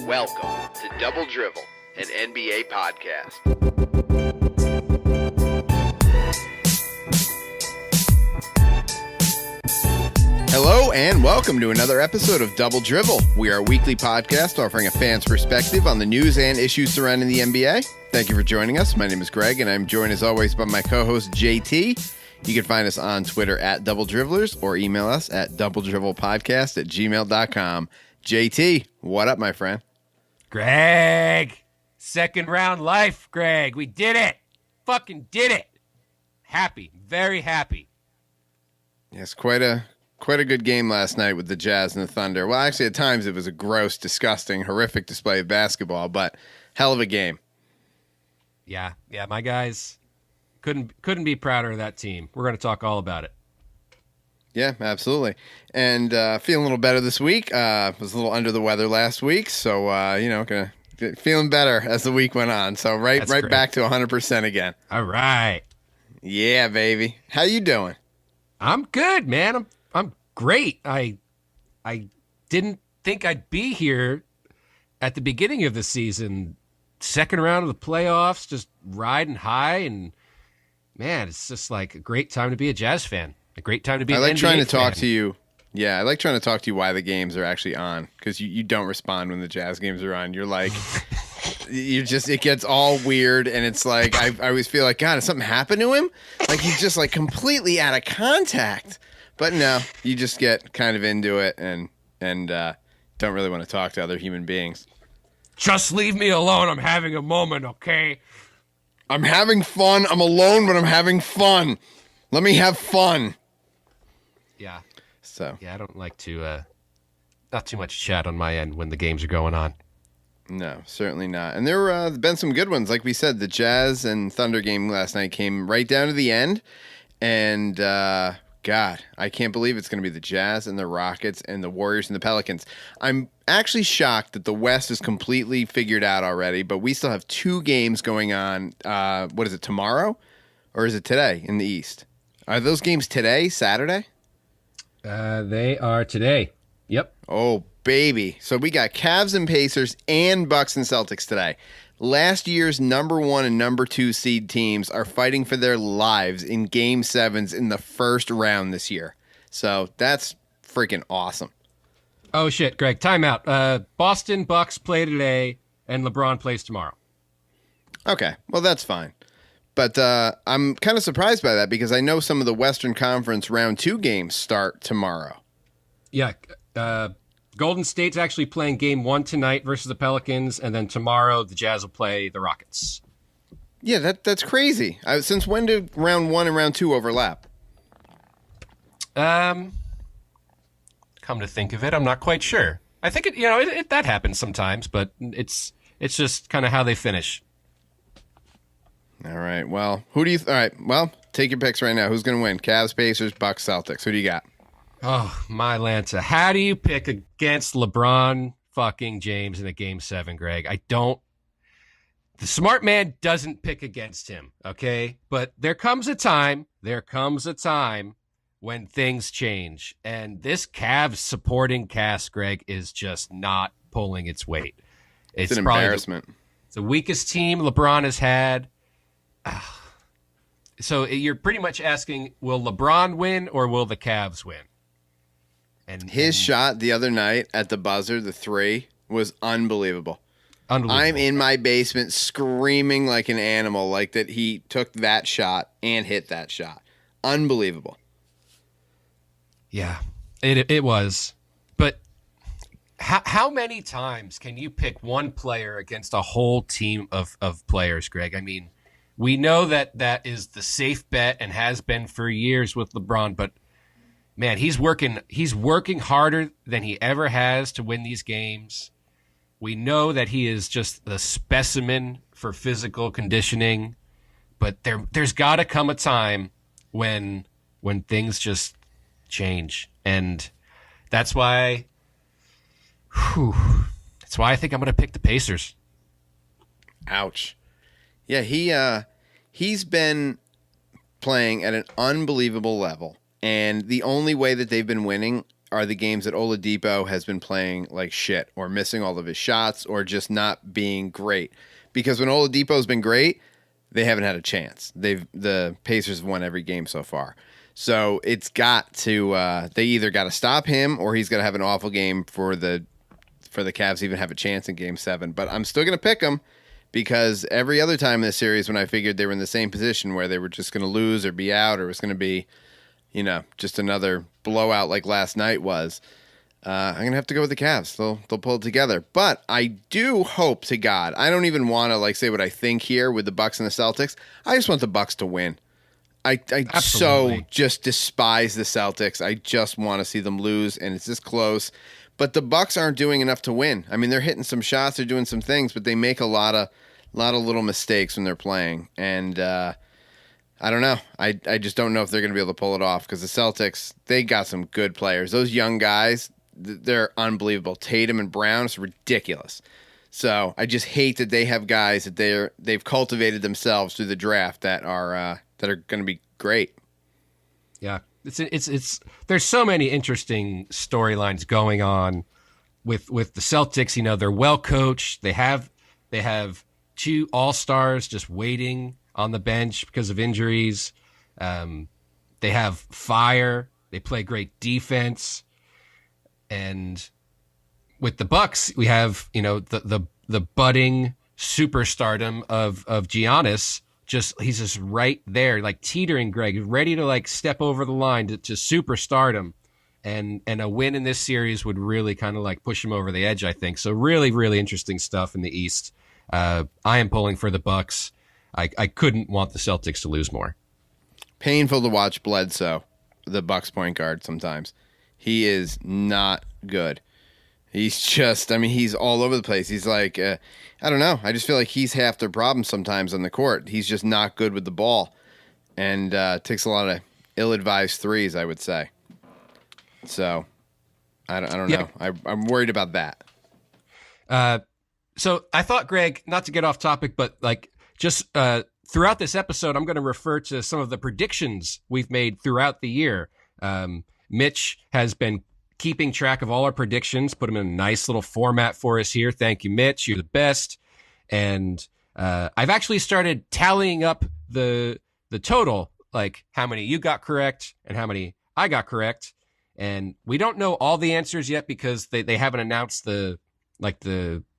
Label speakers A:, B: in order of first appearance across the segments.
A: Welcome to Double Drivel, an NBA podcast. Hello and welcome to another episode of Double Drivel. We are a weekly podcast offering a fan's perspective on the news and issues surrounding the NBA. Thank you for joining us. My name is Greg, and I'm joined as always by my co-host JT. You can find us on Twitter at Double Dribblers or email us at doubledrivelpodcast@gmail.com. JT, what up, my friend?
B: Greg, second round life, Greg. We did it. Fucking did it. Happy, very happy.
A: Yes, quite a good game last night with the Jazz and the Thunder. Well, actually, at times it was a gross, disgusting, horrific display of basketball, but hell of a game.
B: Yeah, my guys couldn't be prouder of that team. We're going to talk all about it.
A: Yeah, absolutely. And feeling a little better this week. Was a little under the weather last week, so feeling better as the week went on. So right back to 100% again.
B: All right.
A: Yeah, baby. How you doing?
B: I'm good, man. I'm great. I didn't think I'd be here at the beginning of the season. Second round of the playoffs, just riding high, and man, it's just like a great time to be a Jazz fan. A great time to be an NBA fan. I like trying to talk to you. Yeah, I like trying to talk to you why the games are actually on, because you don't respond when the Jazz games are on. You're like, it gets all weird, and it's like, I always feel like, God, has something happened to him? Like he's just like completely out of contact. But no, you just get kind of into it and don't really want to talk to other human beings. Just leave me alone. I'm having a moment, okay?
A: I'm having fun. I'm alone, but I'm having fun. Let me have fun.
B: Yeah.
A: So.
B: Yeah, I don't like to, not too much chat on my end when the games are going on.
A: No, certainly not. And there have been some good ones. Like we said, the Jazz and Thunder game last night came right down to the end. And, God, I can't believe it's going to be the Jazz and the Rockets and the Warriors and the Pelicans. I'm actually shocked that the West is completely figured out already, but we still have two games going on. What is it, tomorrow? Or is it today in the East? Are those games today, Saturday?
B: They are today. Yep.
A: Oh, baby. So we got Cavs and Pacers and Bucks and Celtics today. Last year's number 1 and number 2 seed teams are fighting for their lives in Game 7s in the first round this year. So that's freaking awesome.
B: Oh, shit, Greg. Timeout. Boston Bucks play today, and LeBron plays tomorrow.
A: Okay. Well, that's fine. But I'm kind of surprised by that because I know some of the Western Conference round 2 games start tomorrow.
B: Yeah. Golden State's actually playing game 1 tonight versus the Pelicans, and then tomorrow the Jazz will play the Rockets.
A: Yeah, that's crazy. Since when did round 1 and round 2 overlap?
B: Come to think of it, I'm not quite sure. I think that happens sometimes, but it's just kind of how they finish.
A: All right. Well, all right. Well, take your picks right now. Who's going to win? Cavs, Pacers, Bucks, Celtics. Who do you got?
B: Oh, my Lanta. How do you pick against LeBron fucking James in a Game 7, Greg? The smart man doesn't pick against him, okay? But there comes a time when things change. And this Cavs supporting cast, Greg, is just not pulling its weight.
A: It's an embarrassment.
B: It's the weakest team LeBron has had. So you're pretty much asking, will LeBron win or will the Cavs win? And
A: his shot the other night at the buzzer, the 3, was unbelievable. I'm in my basement screaming like an animal, like that he took that shot and hit that shot. Unbelievable.
B: Yeah, it was. But how many times can you pick one player against a whole team of players, Greg? I mean, we know that is the safe bet and has been for years with LeBron, but man, he's working harder than he ever has to win these games. We know that he is just the specimen for physical conditioning, but there's got to come a time when things just change, and that's why I think I'm going to pick the Pacers.
A: Ouch. Yeah, he's been playing at an unbelievable level, and the only way that they've been winning are the games that Oladipo has been playing like shit or missing all of his shots or just not being great. Because when Oladipo's been great, they haven't had a chance. The Pacers have won every game so far. So it's got to they either got to stop him or he's got to have an awful game for the Cavs to even have a chance in Game 7. But I'm still going to pick them because every other time in this series when I figured they were in the same position where they were just going to lose or be out or it was going to be, just another blowout like last night was, I'm going to have to go with the Cavs. They'll pull it together. But I do hope to God, I don't even want to say what I think here with the Bucks and the Celtics. I just want the Bucks to win. I so just despise the Celtics. I just want to see them lose, and it's this close. But the Bucks aren't doing enough to win. I mean, they're hitting some shots, they're doing some things, but they make a lot of little mistakes when they're playing. And I don't know. I just don't know if they're going to be able to pull it off because the Celtics, they got some good players. Those young guys, they're unbelievable. Tatum and Brown is ridiculous. So I just hate that they have guys that they've cultivated themselves through the draft that are going to be great.
B: Yeah, it's there's so many interesting storylines going on with the Celtics. They're well coached. They have 2 all-stars just waiting on the bench because of injuries. They have fire. They play great defense. And with the Bucks, we have, the budding superstardom of Giannis. He's just right there, like teetering, Greg, ready to step over the line to superstardom. And a win in this series would really kind of push him over the edge, I think. So really, really interesting stuff in the East. I am pulling for the Bucks. I couldn't want the Celtics to lose more.
A: Painful to watch Bledsoe, the Bucks point guard, sometimes. He is not good. He's just, he's all over the place. He's I don't know. I just feel like he's half their problem sometimes on the court. He's just not good with the ball and takes a lot of ill-advised threes, I would say. So, I don't know. I'm worried about that.
B: So I thought, Greg, not to get off topic, but just throughout this episode, I'm going to refer to some of the predictions we've made throughout the year. Mitch has been keeping track of all our predictions, put them in a nice little format for us here. Thank you, Mitch. You're the best. And I've actually started tallying up the total, how many you got correct and how many I got correct. And we don't know all the answers yet because they haven't announced the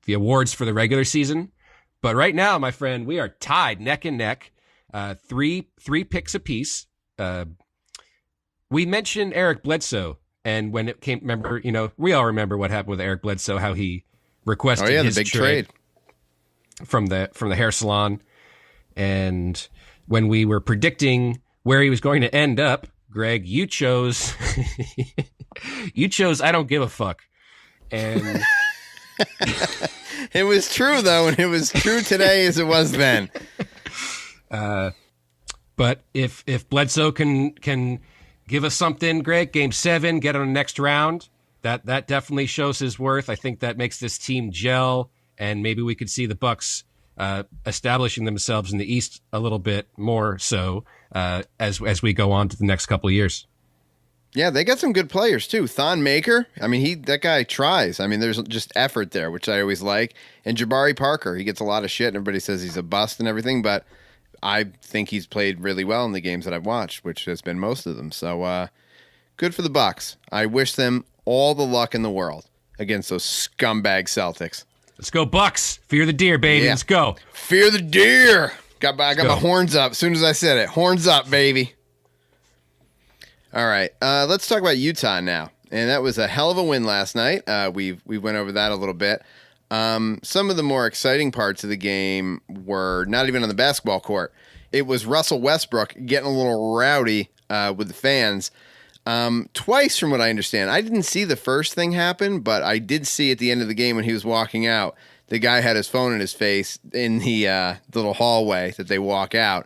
B: awards for the regular season. But right now, my friend, we are tied neck and neck, three picks apiece. We mentioned Eric Bledsoe, and when it came, remember, we all remember what happened with Eric Bledsoe, how he requested his
A: the big trade
B: from the hair salon. And when we were predicting where he was going to end up, Greg, you chose I don't give a fuck. And
A: it was true though, and it was true today as it was then.
B: But if Bledsoe can give us something, Greg, Game 7, get on the next round, that definitely shows his worth. I think that makes this team gel, and maybe we could see the Bucks establishing themselves in the East a little bit more so as we go on to the next couple of years.
A: Yeah, they got some good players too. Thon Maker, that guy tries. There's just effort there, which I always like. And Jabari Parker, he gets a lot of shit, and everybody says he's a bust and everything, but I think he's played really well in the games that I've watched, which has been most of them. So good for the Bucks. I wish them all the luck in the world against those scumbag Celtics.
B: Let's go Bucks. Fear the deer, baby. Yeah. Let's go.
A: Fear the deer. I got my horns up as soon as I said it. Horns up, baby. All right. Let's talk about Utah now. And that was a hell of a win last night. We went over that a little bit. Some of the more exciting parts of the game were not even on the basketball court. It was Russel Westbrook getting a little rowdy with the fans. Twice, from what I understand. I didn't see the first thing happen, but I did see at the end of the game when he was walking out, the guy had his phone in his face in the little hallway that they walk out,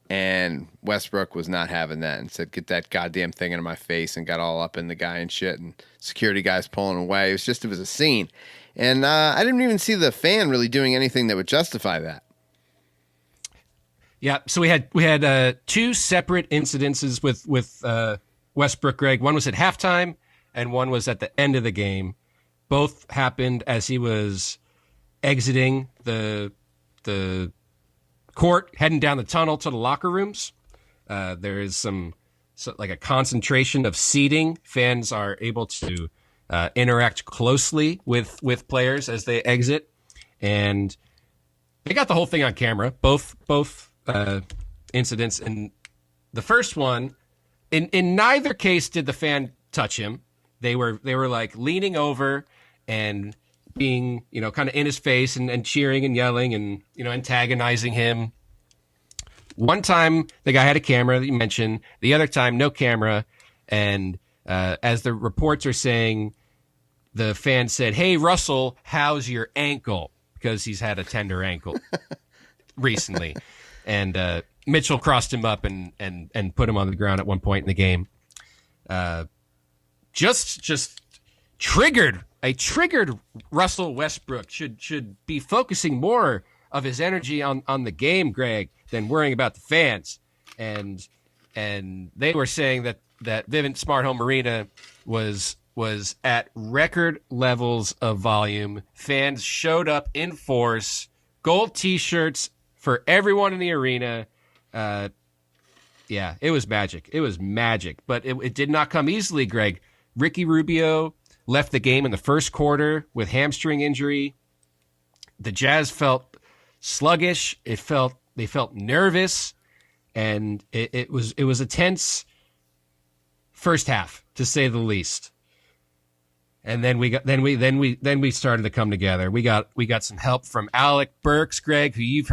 A: and Westbrook was not having that and said, "Get that goddamn thing into my face," and got all up in the guy and shit, and security guys pulling away. It was a scene. And I didn't even see the fan really doing anything that would justify that.
B: Yeah, so we had two separate incidences with Westbrook, Greg. One was at halftime, and one was at the end of the game. Both happened as he was exiting the court, heading down the tunnel to the locker rooms. There is like a concentration of seating. Fans are able to interact closely with players as they exit, and they got the whole thing on camera. Both incidents. And the first one, in neither case did the fan touch him. They were like leaning over and being, kind of in his face and cheering and yelling and, antagonizing him. One time the guy had a camera that you mentioned. The other time, no camera. And as the reports are saying, the fan said, "Hey, Russell, how's your ankle?" Because he's had a tender ankle recently. And Mitchell crossed him up and put him on the ground at one point in the game. Just triggered Russell Westbrook should be focusing more of his energy on the game, Greg, than worrying about the fans. And they were saying that Vivint Smart Home Arena was at record levels of volume. Fans showed up in force, gold T-shirts for everyone in the arena. Yeah, it was magic. It was magic, but it did not come easily, Greg. Ricky Rubio left the game in the first quarter with hamstring injury. The Jazz felt sluggish. They felt nervous, and it was a tense first half, to say the least. And then we started to come together. We got some help from Alec Burks, Greg, who you've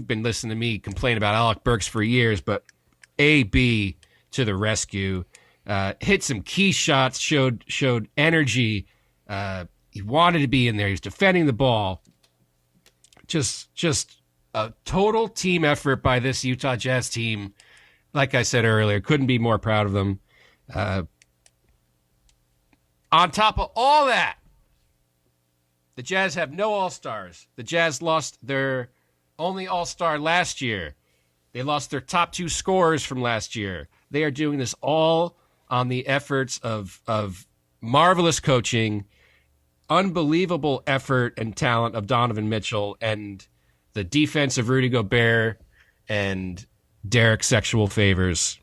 B: been listening to me complain about Alec Burks for years, but AB to the rescue. Hit some key shots, showed energy. He wanted to be in there. He was defending the ball. Just a total team effort by this Utah Jazz team. Like I said earlier, couldn't be more proud of them. On top of all that, the Jazz have no All-Stars. The Jazz lost their only All-Star last year. They lost their top two scorers from last year. They are doing this all on the efforts of marvelous coaching, unbelievable effort and talent of Donovan Mitchell, and the defense of Rudy Gobert and Derek Sexual Favors.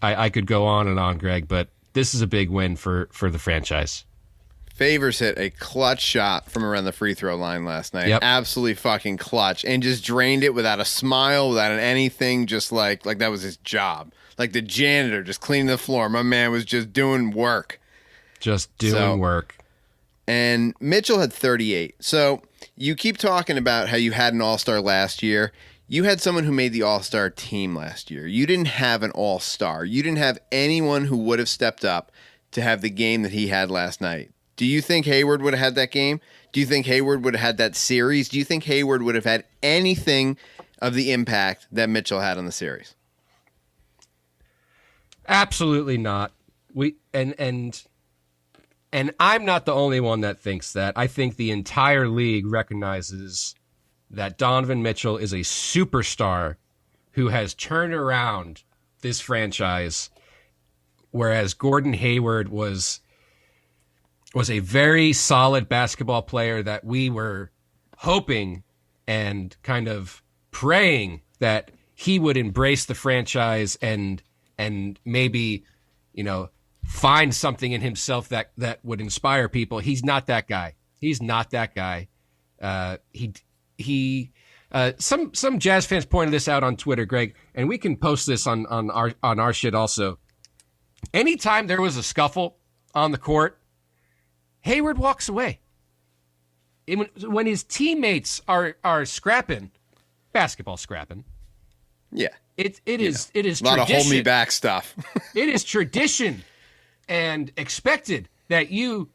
B: I could go on and on, Greg, but this is a big win for the franchise.
A: Favors hit a clutch shot from around the free throw line last night.
B: Yep.
A: Absolutely fucking clutch, and just drained it without a smile, without anything, just like that was his job. Like the janitor just cleaning the floor. My man was just doing work.
B: Work.
A: And Mitchell had 38. So you keep talking about how you had an all-star last year. You had someone who made the all-star team last year. You didn't have an all-star. You didn't have anyone who would have stepped up to have the game that he had last night. Do you think Hayward would have had that game? Do you think Hayward would have had that series? Do you think Hayward would have had anything of the impact that Mitchell had on the series?
B: Absolutely not. And I'm not the only one that thinks that. I think the entire league recognizes that Donovan Mitchell is a superstar who has turned around this franchise, whereas Gordon Hayward was a very solid basketball player that we were hoping and kind of praying that he would embrace the franchise and maybe, find something in himself that would inspire people. He's not that guy. Some Jazz fans pointed this out on Twitter, Greg, and we can post this on our shit also. Anytime there was a scuffle on the court, Hayward walks away. When his teammates are scrapping, basketball scrapping.
A: Yeah.
B: It is
A: a lot
B: tradition.
A: of hold me back stuff.
B: It is tradition and expected that you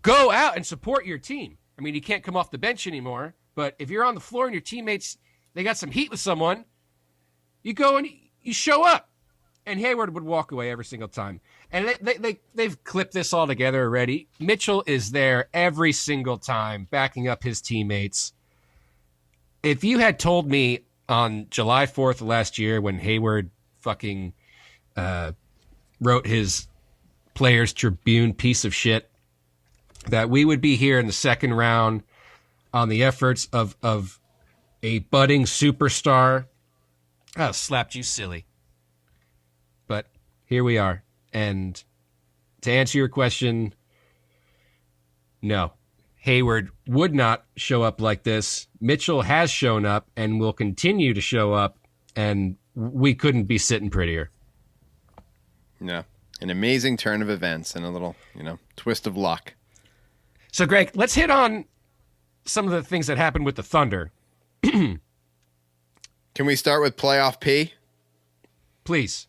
B: go out and support your team. I mean, you can't come off the bench anymore, but if you're on the floor and your teammates, they got some heat with someone, you go and you show up. And Hayward would walk away every single time. And they've clipped this all together already. Mitchell is there every single time, backing up his teammates. If you had told me on July 4th of last year when Hayward fucking wrote his Players Tribune piece of shit, that we would be here in the second round on the efforts of a budding superstar. Oh, slapped you silly. But here we are. And to answer your question, no. Hayward would not show up like this. Mitchell has shown up and will continue to show up, and we couldn't be sitting prettier.
A: No. An amazing turn of events and a little, twist of luck.
B: So, Greg, let's hit on some of the things that happened with the Thunder.
A: Can we start with playoff P?
B: Please.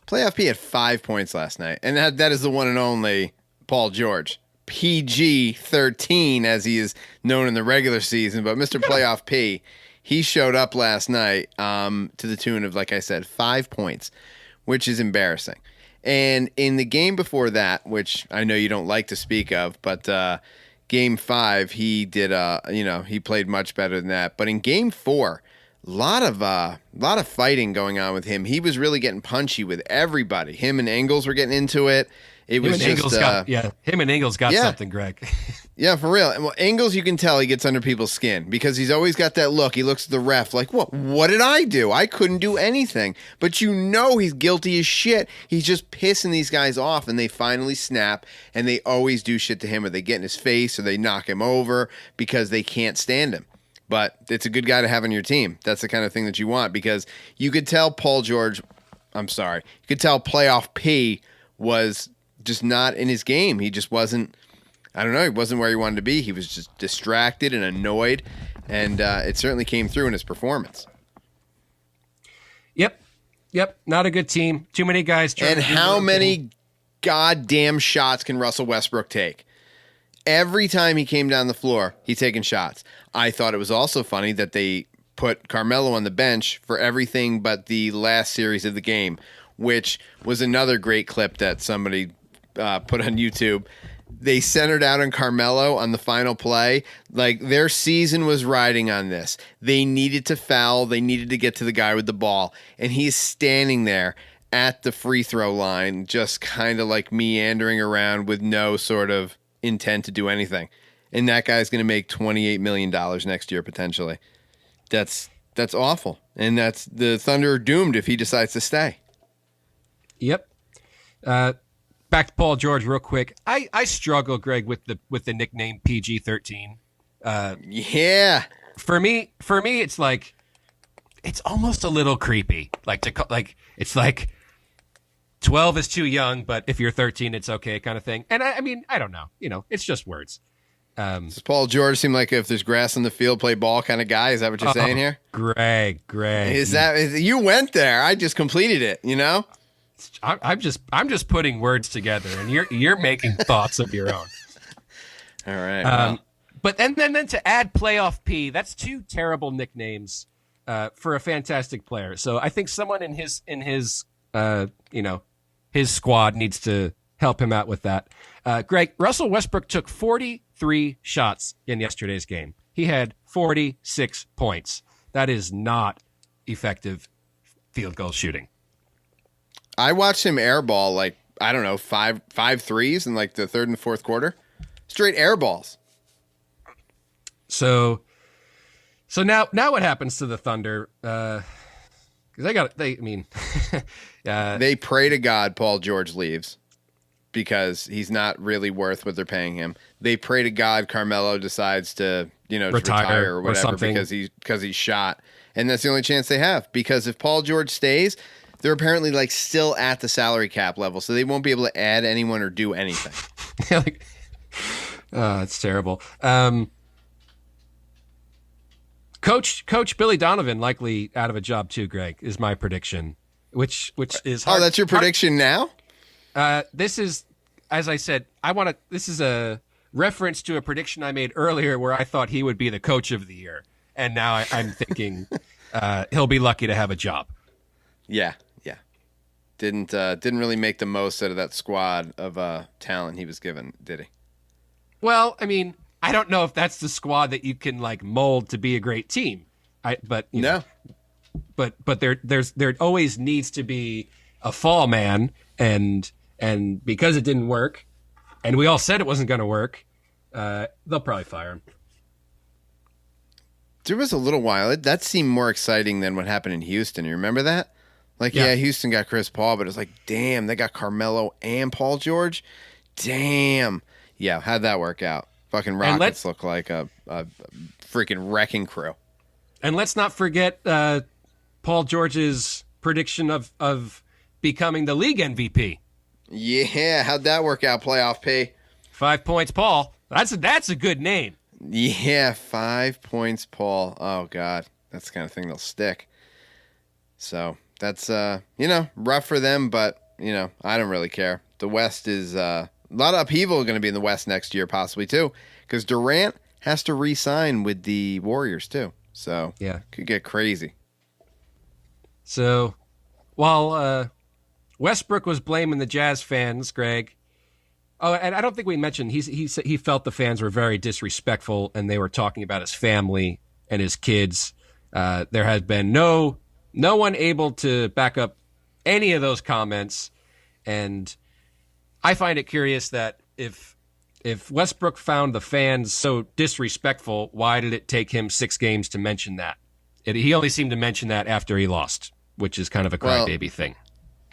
A: Playoff P had 5 points last night, and that is the one and only Paul George. PG-13, as he is known in the regular season, but Mr. Playoff P, he showed up last night to the tune of, like I said, 5 points, which is embarrassing. And in the game before that, which I know you don't like to speak of, but Game 5, he did, he played much better than that. But in Game 4, a lot of fighting going on with him. He was really getting punchy with everybody. Him and Engels were getting into it. It was
B: him and Engels got something, Greg.
A: Yeah, for real. Well, Engels, you can tell he gets under people's skin because he's always got that look. He looks at the ref like, what did I do? I couldn't do anything. But he's guilty as shit. He's just pissing these guys off, and they finally snap, and they always do shit to him, or they get in his face, or they knock him over because they can't stand him. But it's a good guy to have on your team. That's the kind of thing that you want, because you could tell you could tell Playoff P was just not in his game. He just wasn't, he wasn't where he wanted to be. He was just distracted and annoyed, and it certainly came through in his performance.
B: Yep. Not a good team. Too many guys trying
A: and
B: to do
A: how many goddamn shots can Russell Westbrook take? Every time he came down the floor, he's taking shots. I thought it was also funny that they put Carmelo on the bench for everything but the last series of the game, which was another great clip that somebody put on YouTube. They centered out on Carmelo on the final play. Like, their season was riding on this. They needed to foul. They needed to get to the guy with the ball. And he's standing there at the free throw line, just kind of like meandering around with no sort of intent to do anything. And that guy's going to make $28 million next year, potentially. That's awful. And that's the Thunder are doomed if he decides to stay.
B: Yep. Back to Paul George real quick. I struggle, Greg, with the nickname PG-13.
A: Yeah.
B: For me, it's like, it's almost a little creepy. It's like 12 is too young, but if you're 13, it's okay, kind of thing. And I mean, I don't know. It's just words.
A: Does Paul George seem like if there's grass on the field, play ball kind of guy? Is that what you're saying here?
B: Greg.
A: You went there? I just completed it.
B: I'm just putting words together, and you're making thoughts of your own.
A: All right.
B: But then to add Playoff P, that's two terrible nicknames for a fantastic player. So I think someone in his his squad needs to help him out with that. Greg, Russell Westbrook took 43 shots in yesterday's game. He had 46 points. That is not effective field goal shooting.
A: I watched him airball five threes in like the third and fourth quarter. Straight airballs.
B: So now what happens to the Thunder? Because
A: they pray to God Paul George leaves because he's not really worth what they're paying him. They pray to God Carmelo decides to retire or whatever because he's shot, and that's the only chance they have. Because if Paul George stays, they're apparently still at the salary cap level, so they won't be able to add anyone or do anything.
B: It's terrible. Coach Billy Donovan likely out of a job too, Greg, is my prediction. Which is hard.
A: Oh, that's your prediction now?
B: This is, as I said, this is a reference to a prediction I made earlier where I thought he would be the coach of the year. And now I'm thinking he'll be lucky to have a job.
A: Yeah. Didn't really make the most out of that squad of talent he was given, did he?
B: Well, I mean, I don't know if that's the squad that you can mold to be a great team. But there always needs to be a fall man, and And because it didn't work, and we all said it wasn't going to work, they'll probably fire him.
A: There was a little while that seemed more exciting than what happened in Houston. You remember that? Like, yeah, Houston got Chris Paul, but it was like, damn, they got Carmelo and Paul George. Damn. Yeah, how'd that work out? Fucking Rockets look like a freaking wrecking crew.
B: And let's not forget Paul George's prediction of becoming the league MVP.
A: Yeah, how'd that work out, Playoff P?
B: 5 points, Paul. That's a good name.
A: Yeah, 5 points, Paul. Oh, God. That's the kind of thing that'll stick. So that's, rough for them, but, I don't really care. The West is a lot of upheaval going to be in the West next year, possibly, too, because Durant has to re-sign with the Warriors, too. So,
B: yeah,
A: could get crazy.
B: So, while Westbrook was blaming the Jazz fans, Greg. Oh, and I don't think we mentioned he felt the fans were very disrespectful, and they were talking about his family and his kids. There has been no one able to back up any of those comments, and I find it curious that if Westbrook found the fans so disrespectful, why did it take him 6 games to mention that? He only seemed to mention that after he lost, which is kind of a crybaby thing.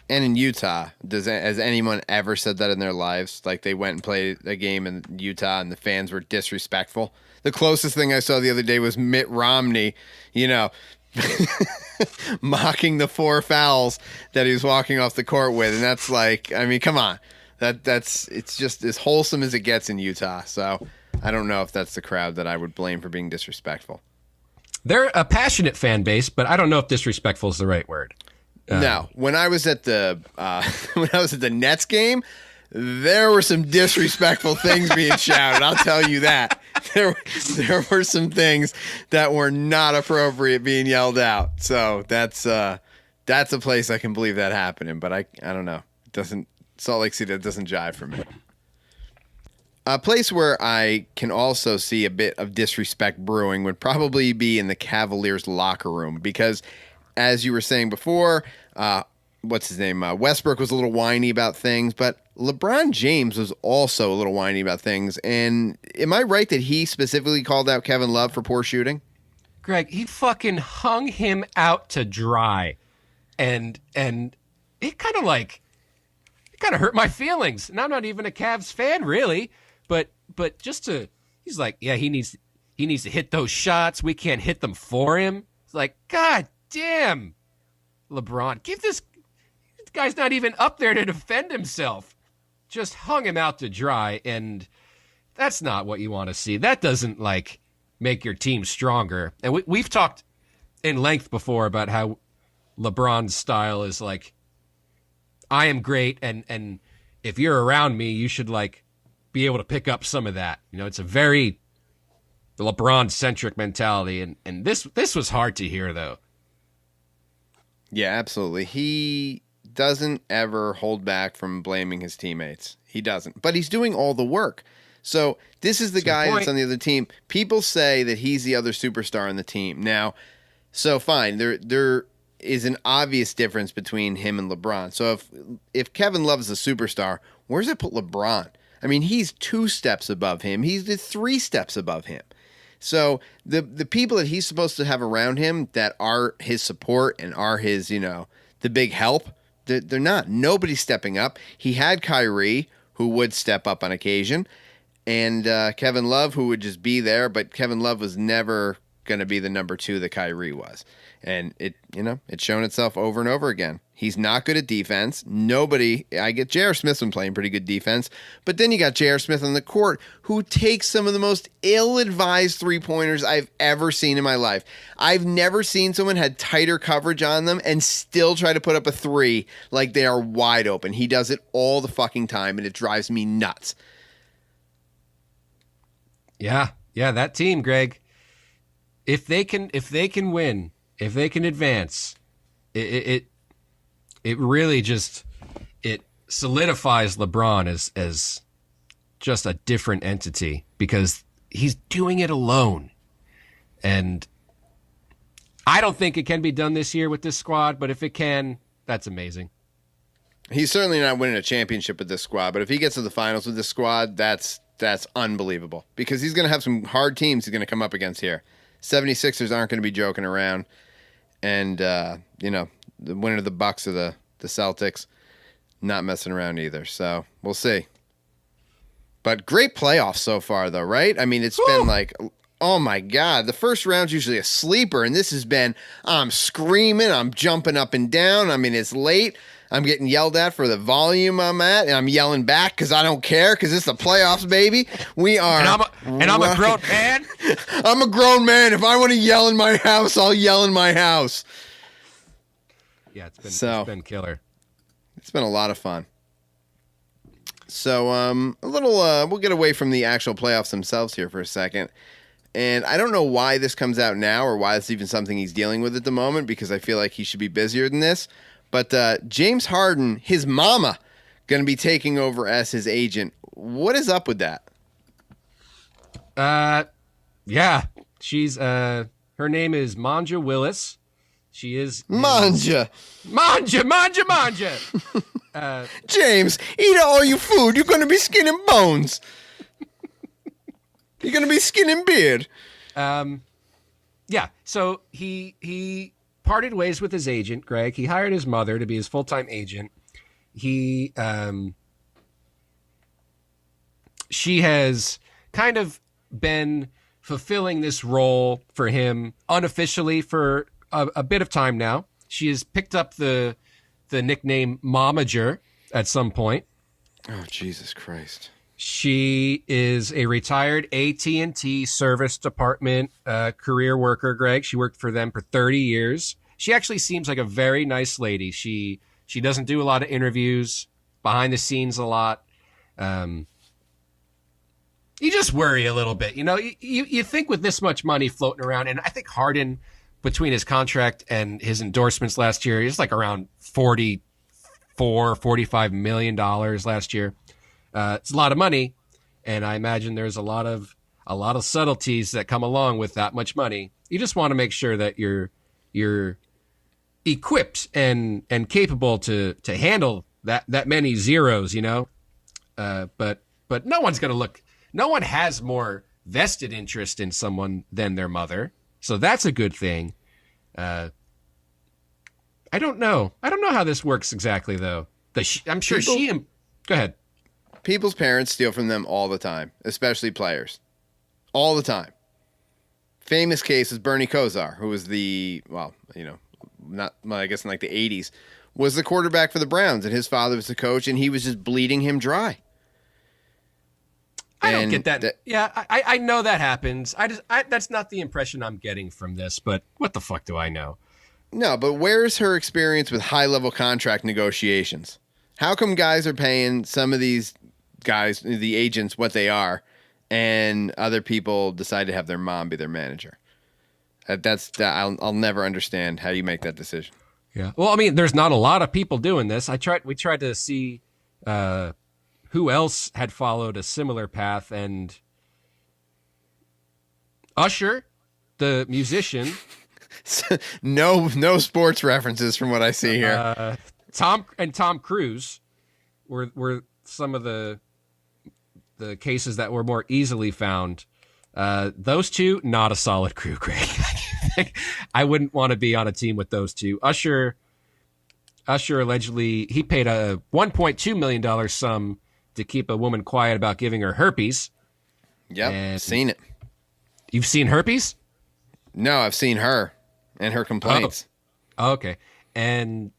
A: And in Utah, has anyone ever said that in their lives? Like they went and played a game in Utah and the fans were disrespectful. The closest thing I saw the other day was Mitt Romney, mocking the 4 fouls that he was walking off the court with. And that's like, I mean, come on. It's just as wholesome as it gets in Utah. So I don't know if that's the crowd that I would blame for being disrespectful.
B: They're a passionate fan base, but I don't know if disrespectful is the right word.
A: No, when I was at the Nets game, there were some disrespectful things being shouted. I'll tell you that. There were some things that were not appropriate being yelled out. So that's a place I can believe that happening. But I don't know. It doesn't. Salt Lake City, that doesn't jive for me. A place where I can also see a bit of disrespect brewing would probably be in the Cavaliers locker room because, as you were saying before, what's his name? Westbrook was a little whiny about things, but LeBron James was also a little whiny about things. And am I right that he specifically called out Kevin Love for poor shooting?
B: Greg, he fucking hung him out to dry. And it kind of hurt my feelings. And I'm not even a Cavs fan, really. But he's like, yeah, he needs to hit those shots. We can't hit them for him. It's like, God damn, LeBron, this guy's not even up there to defend himself. Just hung him out to dry, and that's not what you want to see. That doesn't make your team stronger. And we've talked in length before about how LeBron's style is like, I am great, and if you're around me, you should be able to pick up some of that. It's a very LeBron-centric mentality, and this was hard to hear, though.
A: Yeah, absolutely. He doesn't ever hold back from blaming his teammates. He doesn't. But he's doing all the work. So this is the guy that's on the other team. People say that he's the other superstar on the team. Now, so fine, there is an obvious difference between him and LeBron. So if Kevin Love's a superstar, where does that put LeBron? I mean, he's 2 steps above him. He's 3 steps above him. So the people that he's supposed to have around him that are his support and are his, the big help, they're not. Nobody's stepping up. He had Kyrie, who would step up on occasion, and Kevin Love, who would just be there, but Kevin Love was never going to be the number 2 that Kyrie was. And it's shown itself over and over again. He's not good at defense. I get J.R. Smith's been playing pretty good defense, but then you got J.R. Smith on the court who takes some of the most ill-advised three-pointers I've ever seen in my life. I've never seen someone had tighter coverage on them and still try to put up a 3 like they are wide open. He does it all the fucking time, and it drives me nuts.
B: Yeah, that team, Greg. If they can win, if they can advance, it really just solidifies LeBron as just a different entity because he's doing it alone. And I don't think it can be done this year with this squad, but if it can, that's amazing.
A: He's certainly not winning a championship with this squad, but if he gets to the finals with this squad, that's unbelievable because he's going to have some hard teams he's going to come up against here. 76ers aren't going to be joking around, and the winner of the Bucks or the Celtics not messing around either. So we'll see. But great playoffs so far, though, right? I mean, it's been like, oh my God, the first round's usually a sleeper, and this has been, I'm screaming, I'm jumping up and down. I mean, it's late. I'm getting yelled at for the volume I'm at, and I'm yelling back because I don't care because it's the playoffs, baby. We are.
B: And I'm a grown man.
A: I'm a grown man. If I want to yell in my house, I'll yell in my house.
B: Yeah, it's been killer.
A: It's been a lot of fun. So we'll get away from the actual playoffs themselves here for a second. And I don't know why this comes out now or why it's even something he's dealing with at the moment because I feel like he should be busier than this. But James Harden, his mama, going to be taking over as his agent. What is up with that?
B: Yeah, she's her name is Manja Willis. She is
A: Manja. James, eat all your food. You're going to be skin and bones. You're going to be skin and beard.
B: Yeah. So he parted ways with his agent, Greg. He hired his mother to be his full-time agent. She has kind of been fulfilling this role for him unofficially for a bit of time now. She has picked up the nickname Momager at some point.
A: Oh, Jesus Christ.
B: She is a retired AT&T service department career worker, Greg. She worked for them for 30 years. She actually seems like a very nice lady. She doesn't do a lot of interviews, behind the scenes a lot. You just worry a little bit. You think with this much money floating around, and I think Harden, between his contract and his endorsements last year, he's like around $45 million last year. It's a lot of money, and I imagine there's a lot of subtleties that come along with that much money. You just want to make sure that you're equipped and capable to handle that many zeros, But no one's going to look. No one has more vested interest in someone than their mother, so that's a good thing. I don't know how this works exactly, though. I'm sure go ahead.
A: People's parents steal from them all the time, especially players. All the time. Famous case is Bernie Kosar, who was I guess in like the 80s, was the quarterback for the Browns, and his father was the coach, and he was just bleeding him dry.
B: I don't get that. Yeah, I know that happens. That's not the impression I'm getting from this, but what the fuck do I know?
A: No, but where's her experience with high-level contract negotiations? How come guys are paying some of these guys, the agents, what they are, and other people decide to have their mom be their manager? I'll never understand how you make that decision.
B: Yeah. Well, I mean, there's not a lot of people doing this. We tried to see who else had followed a similar path, and Usher, the musician.
A: No sports references from what I see here.
B: Tom Cruise were some of the cases that were more easily found. Those two, not a solid crew, Greg. I wouldn't want to be on a team with those two. Usher allegedly, he paid a $1.2 million sum to keep a woman quiet about giving her herpes.
A: Yep, seen it.
B: You've seen herpes?
A: No, I've seen her and her complaints.
B: Oh, okay. And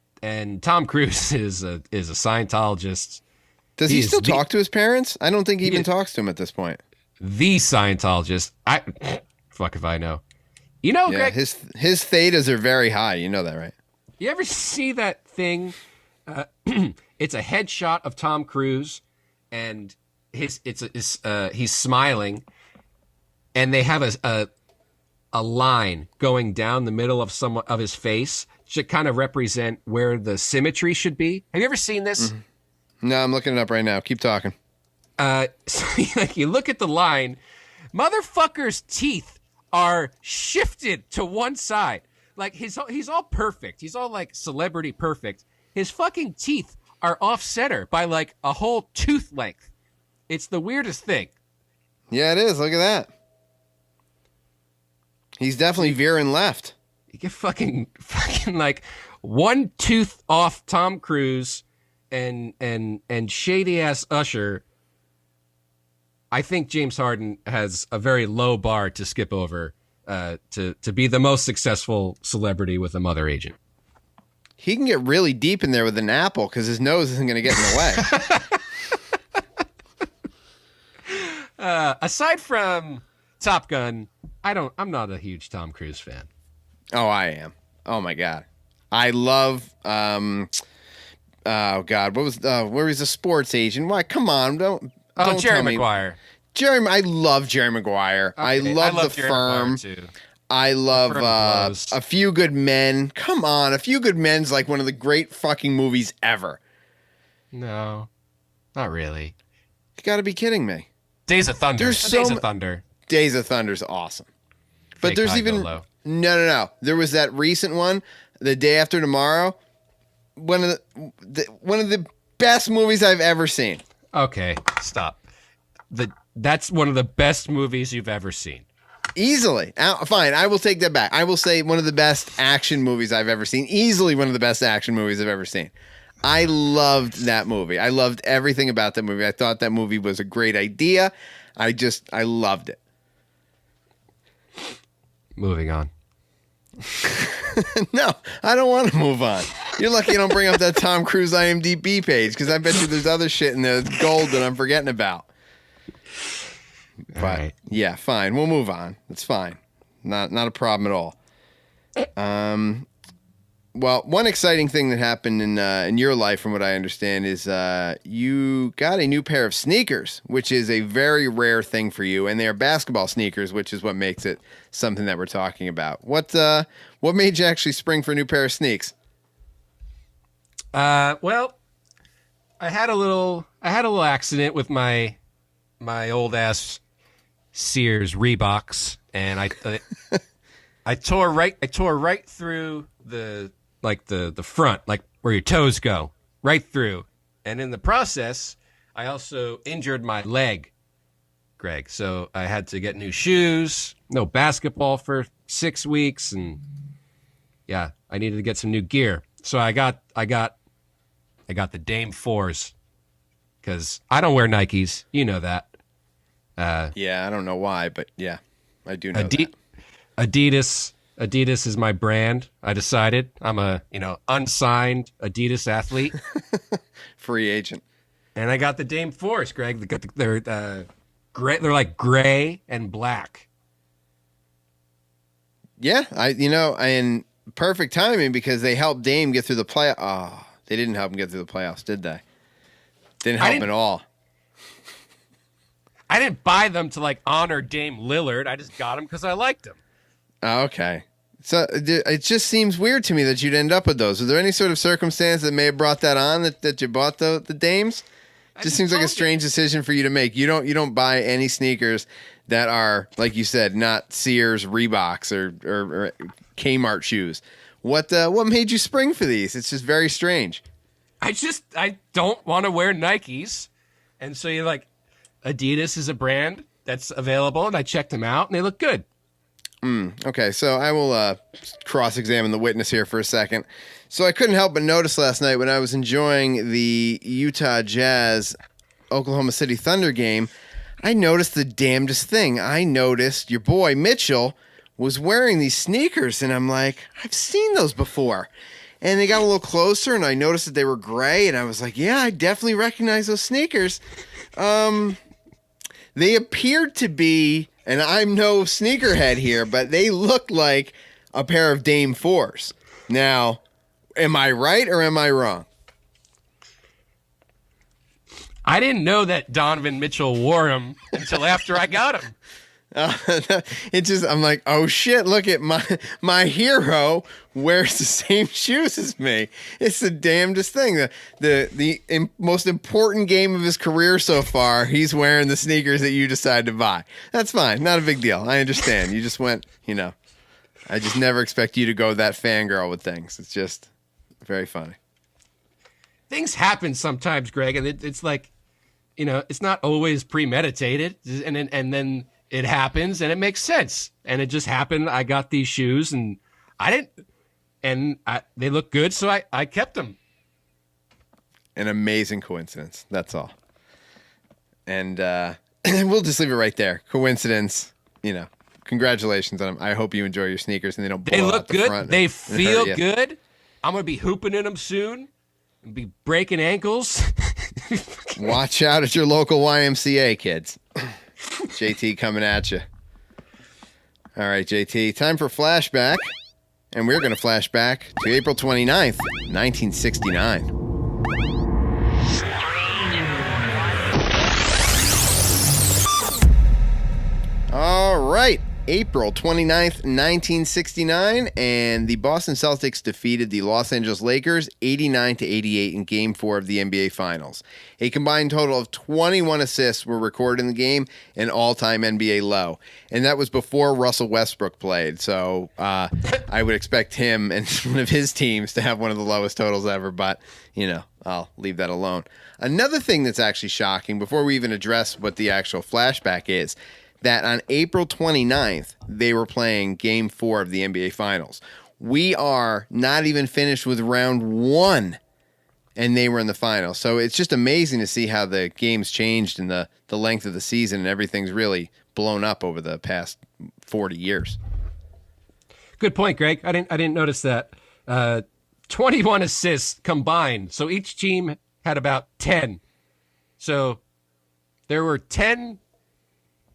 B: Tom Cruise is a Scientologist.
A: Does he still talk to his parents? I don't think he even talks to him at this point.
B: The Scientologist. Fuck if I know. Greg,
A: his thetas are very high. You know that, right?
B: You ever see that thing? It's a headshot of Tom Cruise, and he's smiling, and they have a line going down the middle of his face to kind of represent where the symmetry should be. Have you ever seen this?
A: Mm-hmm. No, I'm looking it up right now. Keep talking.
B: So you look at the line, motherfucker's teeth are shifted to one side. Like he's all perfect. He's all like celebrity perfect. His fucking teeth are off center by like a whole tooth length. It's the weirdest thing.
A: Yeah, it is. Look at that. He's definitely veering left.
B: You get fucking like one tooth off Tom Cruise and shady ass Usher. I think James Harden has a very low bar to skip over to be the most successful celebrity with a mother agent.
A: He can get really deep in there with an apple because his nose isn't going to get in the way.
B: Aside from Top Gun, I'm not a huge Tom Cruise fan.
A: Oh, I am. Oh my God. I love, oh God, where was the sports agent? Why? Come on. Don't
B: Jerry Maguire.
A: I love Jerry Maguire. Okay. I love The
B: Jerry
A: Firm.
B: Too.
A: I love A Few Good Men. Come on. A Few Good Men's like one of the great fucking movies ever.
B: No, not really.
A: You got to be kidding me.
B: Days of Thunder. Days of Thunder.
A: Days of Thunder's awesome. But there's even no. There was that recent one, The Day After Tomorrow. One of the best movies I've ever seen.
B: Okay, stop. That's one of the best movies you've ever seen.
A: Easily. Fine, I will take that back. I will say one of the best action movies I've ever seen. Easily one of the best action movies I've ever seen. I loved that movie. I loved everything about that movie. I thought that movie was a great idea. I loved it.
B: Moving on.
A: No, I don't want to move on. You're lucky I don't bring up that Tom Cruise IMDb page because I bet you there's other shit in there that's gold that I'm forgetting about. But right. Yeah, fine. We'll move on. It's fine. Not a problem at all. Well, one exciting thing that happened in your life, from what I understand, is you got a new pair of sneakers, which is a very rare thing for you, and they are basketball sneakers, which is what makes it something that we're talking about. What made you actually spring for a new pair of sneaks?
B: Well, I had a little accident with my old ass Sears Reeboks, and I tore right through the front, like where your toes go, right through. And in the process, I also injured my leg, Greg. So I had to get new shoes, no basketball for 6 weeks, and yeah, I needed to get some new gear. So I got the Dame 4s because I don't wear Nikes. You know that.
A: Yeah, I don't know why, but yeah, I do know that.
B: Adidas is my brand. I decided I'm a unsigned Adidas athlete,
A: free agent,
B: and I got the Dame 4s, Greg. They're gray. They're like gray and black.
A: Yeah, in perfect timing because they helped Dame get through the play. Oh, they didn't help him get through the playoffs, did they? Didn't help him at all.
B: I didn't buy them to honor Dame Lillard. I just got them because I liked them.
A: Oh, okay. So it just seems weird to me that you'd end up with those. Was there any sort of circumstance that may have brought that on that you bought the Dames? Just seems like a strange decision for you to make. You don't buy any sneakers that are, like you said, not Sears Reeboks or Kmart shoes. What made you spring for these? It's just very strange.
B: I don't want to wear Nikes, and so you're like, Adidas is a brand that's available, and I checked them out, and they look good.
A: Okay, so I will cross-examine the witness here for a second. So I couldn't help but notice last night when I was enjoying the Utah Jazz Oklahoma City Thunder game, I noticed the damnedest thing. I noticed your boy Mitchell was wearing these sneakers, and I'm like, I've seen those before. And they got a little closer, and I noticed that they were gray, and I was like, yeah, I definitely recognize those sneakers. They appeared to be, and I'm no sneakerhead here, but they look like a pair of Dame 4s. Now, am I right or am I wrong?
B: I didn't know that Donovan Mitchell wore them until after I got them.
A: I'm like, oh shit, look at my hero wears the same shoes as me. It's the damnedest thing. The most important game of his career so far, he's wearing the sneakers that you decided to buy. That's fine. Not a big deal. I understand. You just went, I just never expect you to go that fangirl with things. It's just very funny.
B: things happen sometimes, Greg, and it's like, it's not always premeditated, and then it happens, and it makes sense, and it just happened. I got these shoes, and they look good, so I kept them.
A: An amazing coincidence. That's all. And we'll just leave it right there. Coincidence. Congratulations on them. I hope you enjoy your sneakers and they don't blow
B: They look
A: out the
B: good.
A: front
B: They feel good. I'm going to be hooping in them soon and be breaking ankles.
A: Watch out at your local YMCA, kids. JT coming at you. All right, JT, time for Flashback. And we're going to flash back to April 29th, 1969. All right, April 29th, 1969, and the Boston Celtics defeated the Los Angeles Lakers 89-88 in Game 4 of the NBA Finals. A combined total of 21 assists were recorded in the game, an all-time NBA low. And that was before Russel Westbrook played, so I would expect him and one of his teams to have one of the lowest totals ever, but, I'll leave that alone. Another thing that's actually shocking, before we even address what the actual flashback is, that on April 29th, they were playing Game 4 of the NBA Finals. We are not even finished with round 1, and they were in the finals. So it's just amazing to see how the game's changed and the length of the season, and everything's really blown up over the past 40 years.
B: Good point, Greg. I didn't notice that. 21 assists combined. So each team had about 10. So there were 10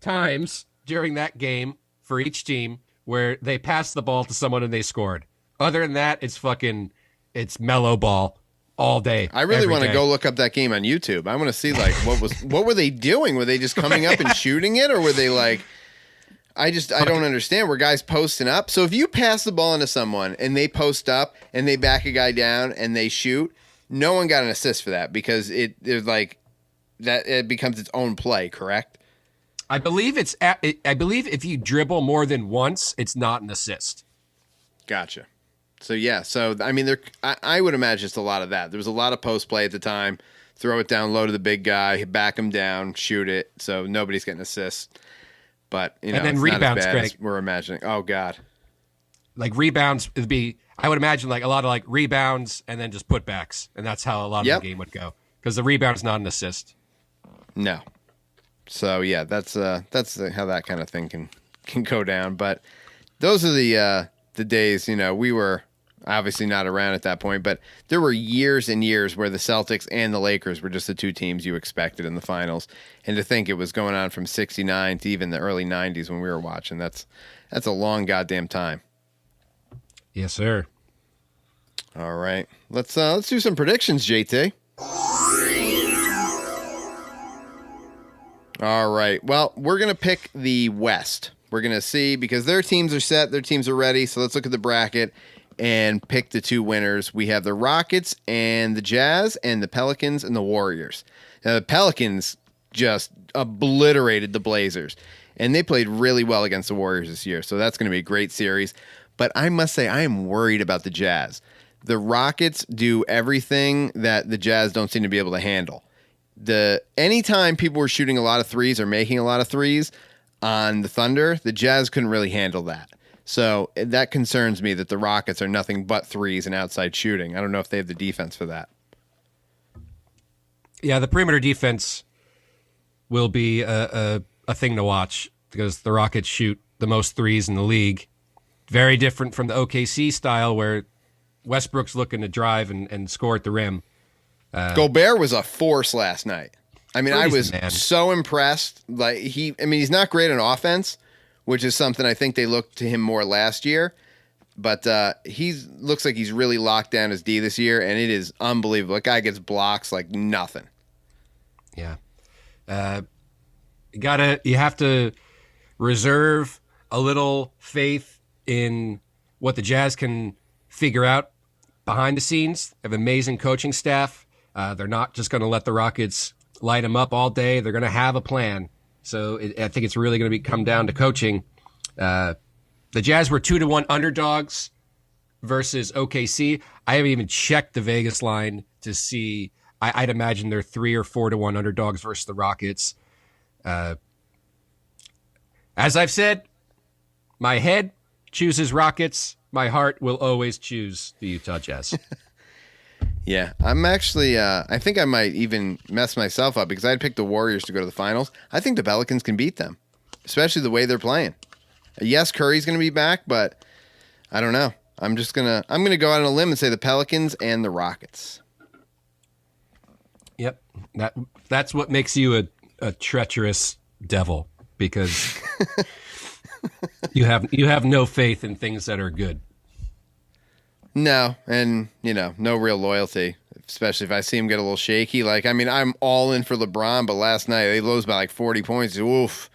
B: times during that game for each team where they passed the ball to someone and they scored. Other than that, it's mellow ball all day.
A: I really want to go look up that game on YouTube. I want to see what were they doing? Were they just coming up and shooting it, or were they I don't understand. Were guys posting up? So if you pass the ball into someone and they post up and they back a guy down and they shoot, no one got an assist for that because it becomes its own play, correct?
B: I believe if you dribble more than once, it's not an assist.
A: Gotcha. So yeah, I would imagine it's a lot of that. There was a lot of post play at the time. Throw it down low to the big guy, back him down, shoot it. So nobody's getting assists. But
B: and then
A: it's
B: rebounds,
A: not as bad
B: Greg.
A: as we're imagining. Oh God.
B: Like rebounds would be, I would imagine like a lot of rebounds and then just putbacks, and that's how a lot of the game would go because the rebound's not an assist.
A: No. So yeah, that's how that kind of thing can go down. But those are the days. We were obviously not around at that point, but there were years and years where the Celtics and the Lakers were just the two teams you expected in the finals. And to think it was going on from '69 to even the early '90s when we were watching, that's a long goddamn time.
B: Yes, sir.
A: All right, let's do some predictions, JT. All right. Well, we're going to pick the West. We're going to see because their teams are set, their teams are ready. So let's look at the bracket and pick the two winners. We have the Rockets and the Jazz and the Pelicans and the Warriors. Now, the Pelicans just obliterated the Blazers, and they played really well against the Warriors this year. So that's going to be a great series. But I must say, I am worried about the Jazz. The Rockets do everything that the Jazz don't seem to be able to handle. Anytime people were shooting a lot of threes or making a lot of threes on the Thunder, the Jazz couldn't really handle that. So that concerns me that the Rockets are nothing but threes and outside shooting. I don't know if they have the defense for that.
B: Yeah, the perimeter defense will be a thing to watch because the Rockets shoot the most threes in the league. Very different from the OKC style where Westbrook's looking to drive and score at the rim.
A: Gobert was a force last night. I mean, I was
B: man.
A: so impressed. He's not great on offense, which is something I think they looked to him more last year. But he looks like he's really locked down his D this year, and it is unbelievable. That guy gets blocks like nothing.
B: Yeah. You have to reserve a little faith in what the Jazz can figure out behind the scenes. They have an amazing coaching staff. They're not just going to let the Rockets light them up all day. They're going to have a plan. So I think it's really going to come down to coaching. The Jazz were 2-1 underdogs versus OKC. I haven't even checked the Vegas line to see. I'd imagine they're 3 or 4 to 1 underdogs versus the Rockets. As I've said, my head chooses Rockets. My heart will always choose the Utah Jazz.
A: Yeah, I'm actually, I think I might even mess myself up because I'd picked the Warriors to go to the finals. I think the Pelicans can beat them, especially the way they're playing. Yes, Curry's going to be back, but I don't know. I'm going to go out on a limb and say the Pelicans and the Rockets.
B: Yep. That's what makes you a treacherous devil, because you have no faith in things that are good.
A: No, and, no real loyalty, especially if I see him get a little shaky. I'm all in for LeBron, but last night they lose by 40 points. Oof.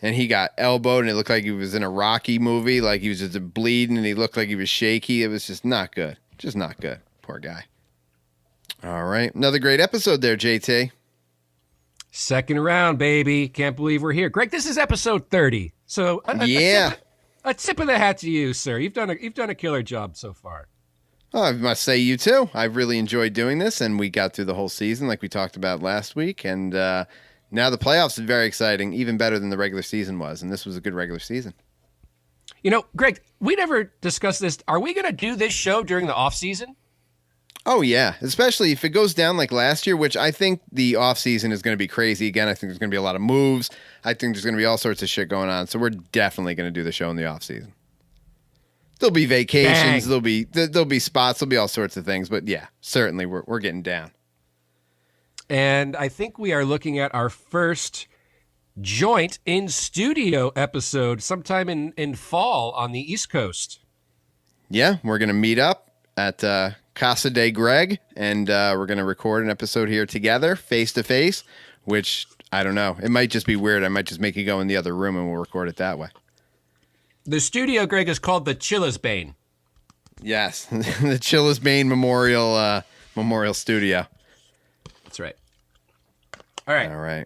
A: And he got elbowed, and it looked like he was in a Rocky movie. Like he was just bleeding, and he looked like he was shaky. It was just not good. Just not good. Poor guy. All right. Another great episode there, JT.
B: Second round, baby. Can't believe we're here. Greg, this is episode 30. So a tip of the hat to you, sir. You've done a killer job so far.
A: Oh, I must say you too. I've really enjoyed doing this, and we got through the whole season like we talked about last week. And now the playoffs is very exciting, even better than the regular season was. And this was a good regular season.
B: Greg, we never discussed this. Are we going to do this show during the off season?
A: Oh, yeah, especially if it goes down like last year, which I think the offseason is going to be crazy again. I think there's going to be a lot of moves. I think there's going to be all sorts of shit going on. So we're definitely going to do the show in the offseason. There'll be vacations.
B: Bang.
A: There'll be spots. There'll be all sorts of things. But, yeah, certainly we're getting down.
B: And I think we are looking at our first joint in-studio episode sometime in fall on the East Coast.
A: Yeah, we're going to meet up at Casa de Greg, and we're going to record an episode here together, face-to-face, which, I don't know. It might just be weird. I might just make you go in the other room, and we'll record it that way.
B: The studio, Greg, is called the Chillisbane.
A: Yes, the Chillisbane Memorial Studio.
B: That's right. All right.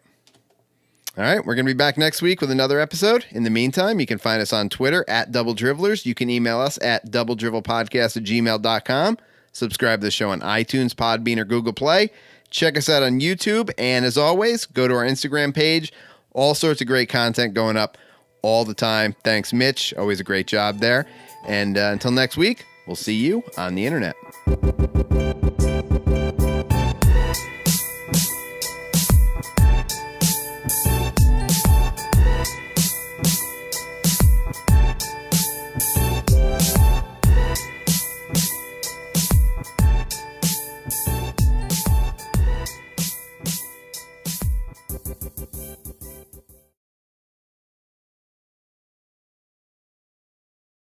A: All right, we're going to be back next week with another episode. In the meantime, you can find us on Twitter at Double Dribblers. You can email us at doubledrivelpodcast@gmail.com. Subscribe to the show on iTunes, Podbean, or Google Play. Check us out on YouTube. And as always, go to our Instagram page. All sorts of great content going up all the time. Thanks, Mitch. Always a great job there. And until next week, we'll see you on the internet.